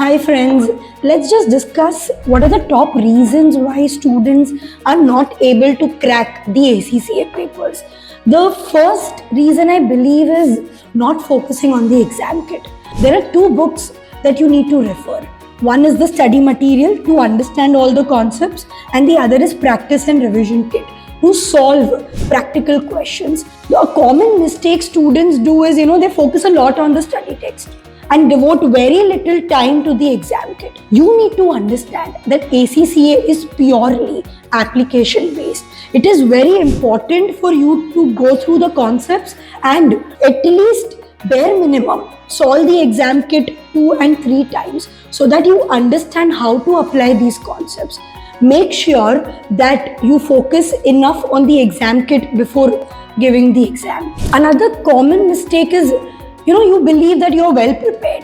Hi friends, let's just discuss what are the top reasons why students are not able to crack the ACCA papers. The first reason I believe is not focusing on the exam kit. There are two books that you need to refer. One is the study material to understand all the concepts, and the other is practice and revision kit to solve practical questions. A common mistake students do is, they focus a lot on the study text and devote very little time to the exam kit. You need to understand that ACCA is purely application based. It is very important for you to go through the concepts and at least bare minimum solve the exam kit 2 and 3 times so that you understand how to apply these concepts. Make sure that you focus enough on the exam kit before giving the exam. Another common mistake is you believe that you are well prepared.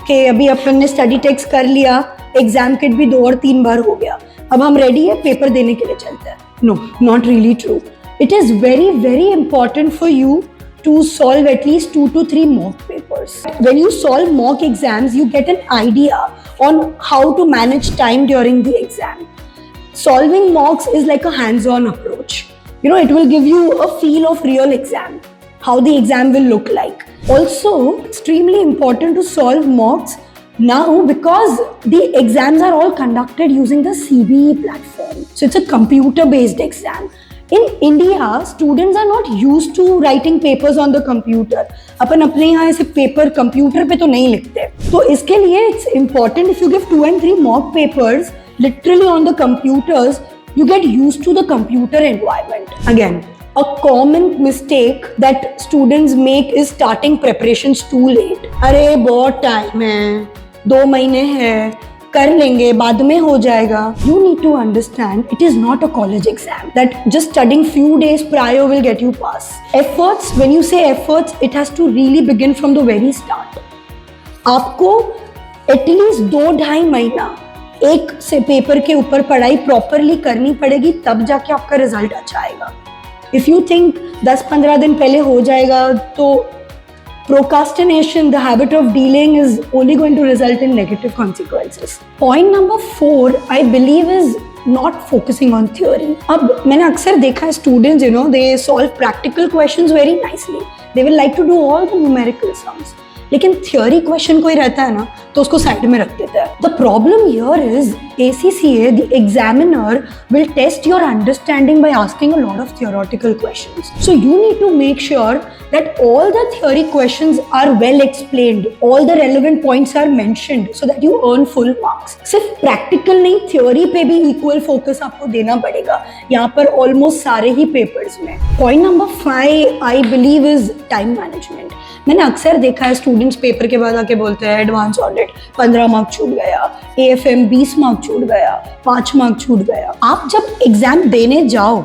कि अभी अपन ने study text कर लिया, exam kit भी 2 और 3 बार हो गया, अब हम रेडी है पेपर देने के लिए चलते हैं. No, not really true. It is very, very important for you to solve at least 2 to 3 mock papers. When you solve mock exams, you get an idea on how to manage time during the exam. Solving mocks is like a hands-on approach. It will give you a feel of real exam, how the exam will look like. Also, extremely important to solve mocks now because the exams are all conducted using the CBE platform. So it's a computer-based exam. In India, students are not used to writing papers on the computer. अपन अपने यहाँ ऐसे paper computer पे तो नहीं लिखते. तो इसके लिए it's important if you give 2 and 3 mock papers literally on the computers, you get used to the computer environment. Again, a common mistake that students make is starting preparations too late. अरे बहुत time है, 2 महीने है, कर लेंगे, बाद में हो जाएगा. You need to understand it is not a college exam that just studying few days prior will get you pass. Efforts, when you say efforts, it has to really begin from the very start. आपको at least 2-2.5 महीना एक से paper के ऊपर पढ़ाई properly करनी पड़ेगी, तब जाके आपका रिजल्ट अच्छा आएगा. If you think 10-15 दिन पहले हो जाएगा तो procrastination, the habit of delaying is only going to result in negative consequences. Point number 4, I believe, is not focusing on theory. अब मैंने अक्सर देखा है students, they solve practical questions very nicely. They will like to do all the numerical sums. लेकिन theory question कोई रहता है ना तो उसको साइड में रख देता है. The problem here is ACCA, the examiner will test your understanding by asking a lot of theoretical questions. So you need to make sure that all the theory questions are well explained, all the relevant points are mentioned so that you earn full marks. सिर्फ practical नहीं, theory पे भी equal focus आपको देना पड़ेगा यहाँ पर almost सारे ही papers में. Point number 5 I believe is time management. मैंने अक्सर देखा है स्टूडेंट्स पेपर के बाद आके बोलते हैं एडवांस ऑडिट 15 मार्क छूट गया, AFM 20 मार्क छूट गया, 5 मार्क छूट गया. आप जब एग्जाम देने जाओ,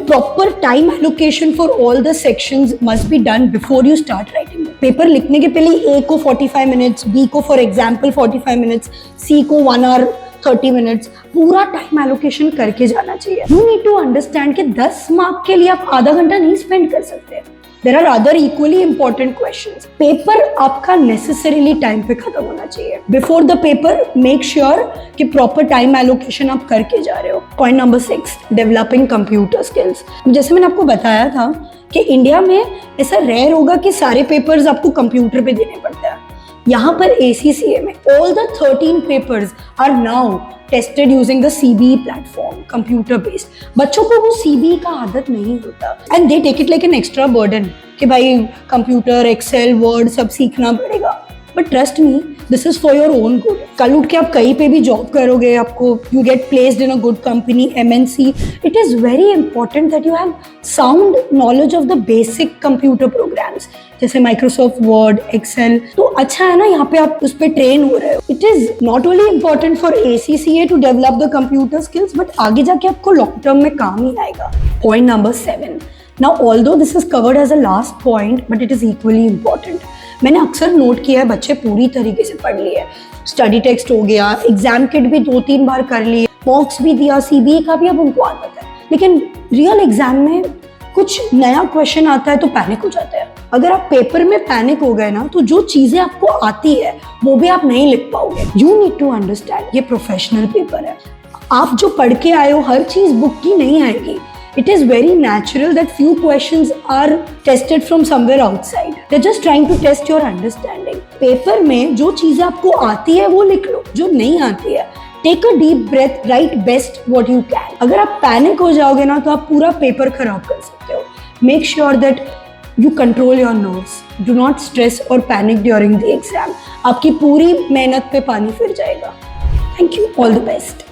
proper time allocation for all the sections must be done before you start writing. Paper लिखने के पहले A को 45 minutes, B को for example 45 minutes, C को 1 hour 30 minutes, पूरा टाइम एलोकेशन करके जाना चाहिए. You need to understand कि 10 मार्क के लिए आप आधा घंटा नहीं स्पेंड कर सकते. There are other equally important questions. Paper आपका necessarily टाइम पे खत्म होना चाहिए. Before the paper, make sure कि proper time allocation आप करके जा रहे हो. Point number 6, developing computer skills. जैसे मैंने आपको बताया था कि इंडिया में ऐसा रेयर होगा कि सारे पेपर्स आपको कंप्यूटर पे देने पड़ते हैं. यहाँ पर ACCA में all the 13 papers are now tested using the CBE platform, computer based. बच्चों को वो CBE का आदत नहीं होता and they take it like an extra burden कि भाई कंप्यूटर, एक्सेल, वर्ड सब सीखना पड़ेगा. But trust me, this is for your own good. कल उठ के आप कहीं पे भी जॉब करोगे, आपको you get placed in a good company, MNC. It is very important that you have sound knowledge of the basic computer programs जैसे Microsoft Word, Excel. तो अच्छा है ना, यहाँ पे आप उस पे ट्रेन हो रहे हो. It is not only important for ACCA to develop the computer skills, but आगे जाके आपको लॉन्ग टर्म में काम ही आएगा. Point number 7. Now, although this is covered as a last point, but it is equally important. मैंने अक्सर note किया है बच्चे पूरी तरीके से पढ़ लिए, स्टडी टेक्स्ट हो गया, एग्जाम किट भी 2-3 बार कर लिए, मॉक्स भी दिया, CBE का भी अब उनको आदत है, लेकिन रियल एग्जाम में कुछ नया क्वेश्चन आता है तो पैनिक हो जाता है. अगर आप पेपर में पैनिक हो गए ना, तो जो चीजें आपको आती है वो भी आप नहीं लिख पाओगे। यू नीड टू अंडरस्टैंड, ये प्रोफेशनल पेपर है। आप जो पढ़ के आए हो हर चीज बुक की नहीं आएगी। It is very natural that few questions are tested from somewhere outside. They're just trying to test your understanding. Paper में जो चीजें आपको आती है वो लिख लो, जो नहीं आती है take a deep breath, write best what you can. अगर आप पैनिक हो जाओगे ना तो आप पूरा पेपर खराब कर सकते हो। Make sure that you control your nerves, do not stress और पैनिक ड्यूरिंग द एग्जाम। आपकी पूरी मेहनत पे पानी फिर जाएगा। Thank you, all the best.